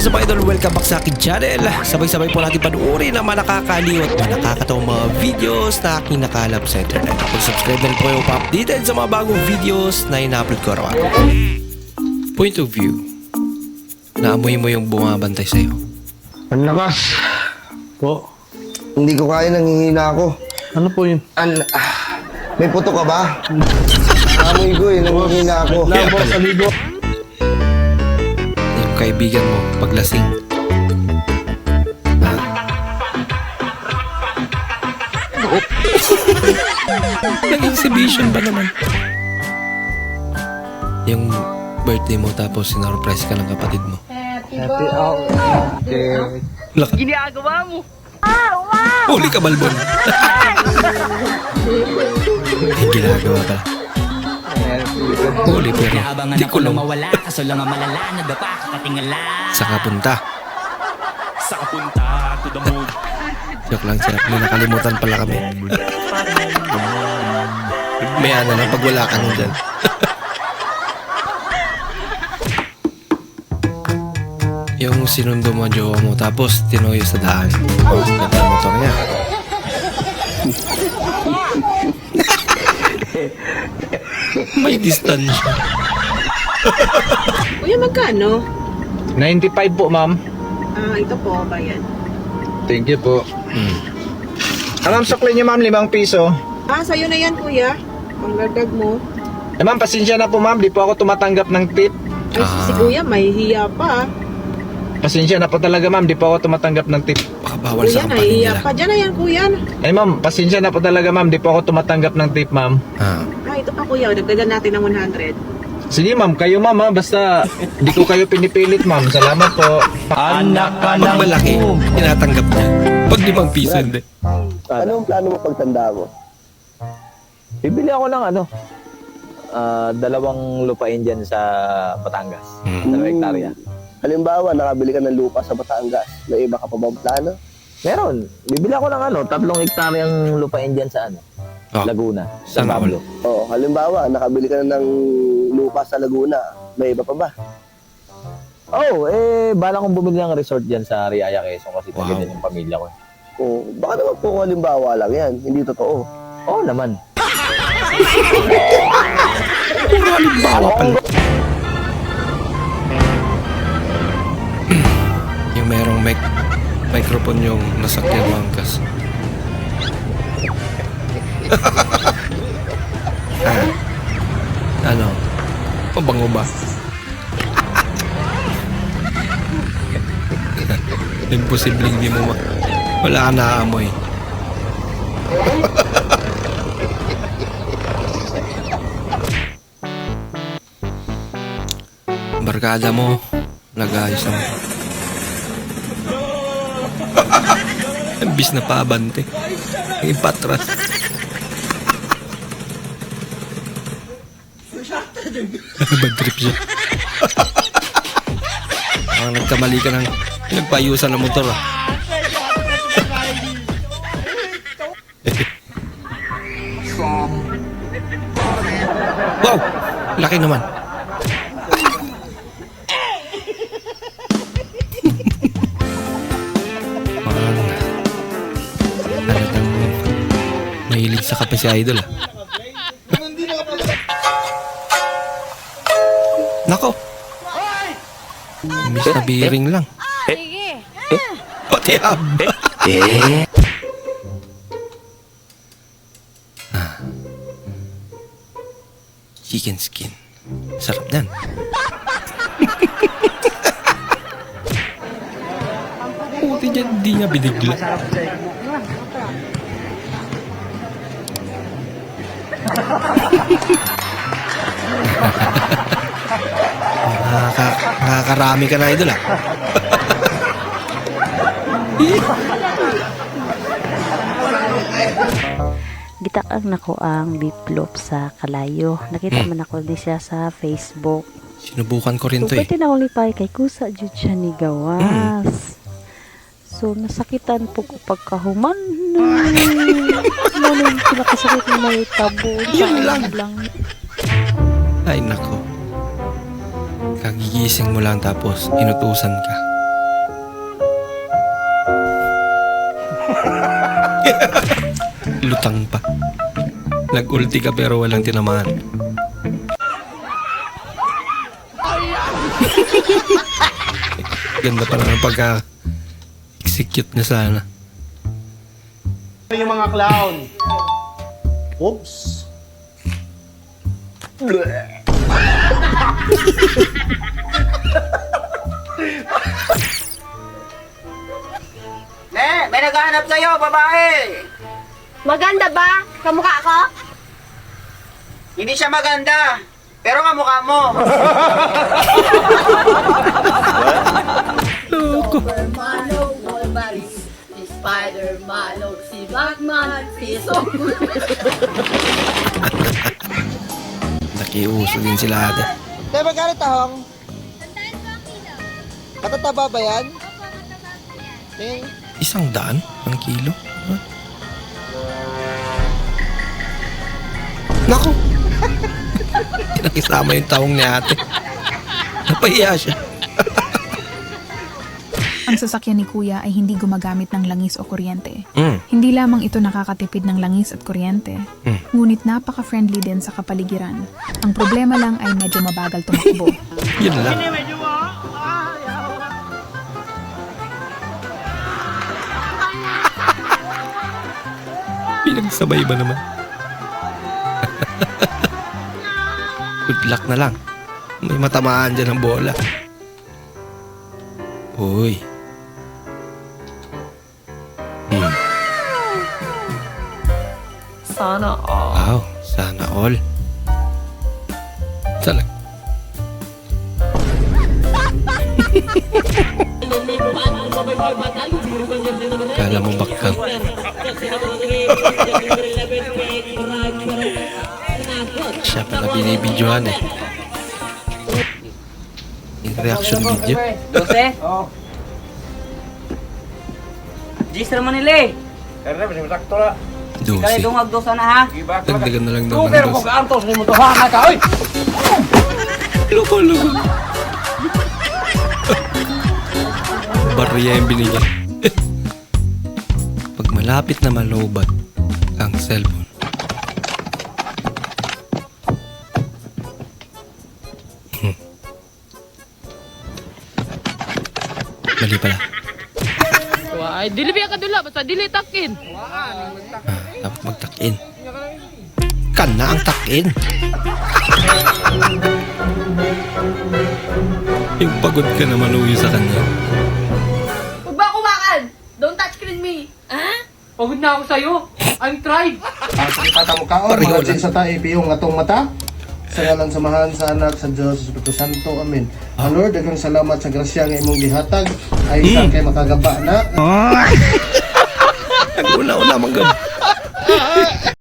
is up idol, welcome back sa aking channel. Sabay-sabay po natin panuorin ang mga nakakaliw at mga nakakatawang mga videos na aking nakalap sa internet. Kung subscribe na rin po kayo pa-updated sa mga bagong videos na ina-upload ko araw. Point of view. Naamoy mo yung bumabantay sa'yo. Ang lakas. Po, Hindi ko kaya, nanghihina ako. ano po yun? May puto ka ba? Amoy ko nanghihina ako. Labo sa libo. Yung kaibigan mo, paglasing. Nag-exhibition ba naman? Yung birthday mo tapos sinurprise ka ng kapatid mo. Happy birthday. Laka. Ginagawa mo. Huli ka, Balbon. May ginagawa pala. Huli pero Naabangan di ako ko lang lang mawala. Kaso lang ang malala. Nadapa katingala. sa kapunta. Sa kapunta to the mood. Joke lang sir, may nakalimutan pala kami. May ano lang pag wala ka nyo dyan. Yung sinundo mo ang jowa mo tapos tinuyo sa daan. Oh, ganda ang motor niya. May distansya. Kuya, magkano? 95 po, ma'am. Ito po, bayan. Thank you po. Hmm. Ma'am, sukli niyo, ma'am, 5 piso. Sa'yo na yan, kuya. Panglardag mo. Ma'am, pasensya na po, ma'am. Di po ako tumatanggap ng tip. Ay, si kuya, may hiya pa. Pasensya na po talaga, ma'am. Di po ako tumatanggap ng tip. Baka bawal Kuya, sa kampanya nahihiya nila. pa. Diyan na yan, kuya. Ay, ma'am, pasensya na po talaga, ma'am. Di po ako tumatanggap ng tip, ma'am. Ito pa, kuya. Dagdagan natin ng 100. Sige, ma'am. Kayo, ma'am, ha? Basta di ko kayo pinipilit, ma'am. Salamat po. Pag malaki, tinatanggap niya. Pag 5 piso, hindi. Anong plano mo pagtanda mo? Bibili ako ng dalawang lupain dyan sa Batangas. Dalawang hektarya. Halimbawa, nakabili ka ng lupa sa Batangas. May iba ka pa bang plano? Meron. Bibili ako ng 3 hektaryang lupain dyan sa Oh. Laguna. San Sana Pablo. Oo, halimbawa, nakabili ka na ng lupa sa Laguna. May iba pa ba? Bala kong bumili ng resort dyan sa Riaya, Quezon kasi Wow. taga din yung pamilya ko. Baka naman po kung halimbawa lang yan. Hindi totoo. Oo naman. Puro halimbawa pala. Yung merong microphone yung nasakyan mangkas. Ano? Pabango ba? Imposibleng di mo wala ka naaamoy. Barkada mo, nag-ayos naman. Imbis na paabante. Yung patras. Bad trip siya. Ang nagkamali ka ng nagpayusan ng motor. Wow! Laki naman. Talagang mahilig sa kape si Idol Nako. Miss na biring lang. Pati haba. Chicken skin. Sarap yan. Puti dyan, di niya binigla. Nakakarami ka na, Idol Gitakang nako ang biplop sa Kalayo. Nakita man ako di siya sa Facebook. Sinubukan ko rin to Pwede na ulipay kay kusa jud siya ni gawas. So nasakitan po ko pagkahuman. Ano pinakasakit na may tabo. Yun lang. Ay nako. Kagigising mo lang tapos inutusan ka. Lutang pa. Nag-ulti ka pero walang tinamaan. Ganda pa naman pagka-execute niya sana. Yung mga clown. Oops. May naghahanap sa'yo, babae. Maganda ba? Kamukha ko? Hindi siya maganda, pero kamukha mo. Supermano, Wolverine, si Spider-Man, si Batman, si Superman. Nakiuso din sila ate. Tayo magkano tahong? Matataba ba yan? $100 ang kilo? Huh? Naku! Nakisama yung taong ni ate. Napahiya siya. Ang sasakyan ni Kuya ay hindi gumagamit ng langis o kuryente. Mm. Hindi lamang ito nakakatipid ng langis at kuryente, ngunit napaka-friendly din sa kapaligiran. Ang problema lang ay medyo mabagal tumakbo. Yun lang. Pinagsabay ba naman? Good luck na lang. May matamaan dyan ng bola. Uy. Sana all. Wow, sana all. Talag. Kala mo bakang. Siya pala binibidyohan eh. Yung reaction video. Dose? Oo. Gis naman nila eh. Kaya 12. dungag dosa na ha. Dagdagan na lang daw ng 12. kaantos ni mo to ha ka oy. Loko. Barya yung binigyan. Pag malapit na malobat ang cellphone. Mali pala. Ay, dili biya ka dula, basta dili takin. Dapat magtakin. Kan na ang takin. Yung pagod ka naman uwi sa kanya. Huwag ba kumakan? Don't touch screen me. Ha? Pagod na ako sa'yo. I'm tried. Ang katamukaon, Pareho mga lang. sa tayo, ipiyong atong mata. Sa ngalan samahan sa anak sa Diyos, sa Espiritu Santo. Amen. Ang Lord, daghang salamat sa grasya nga imong gihatag. Ay kay makagaba na. Nag-una-una manggab.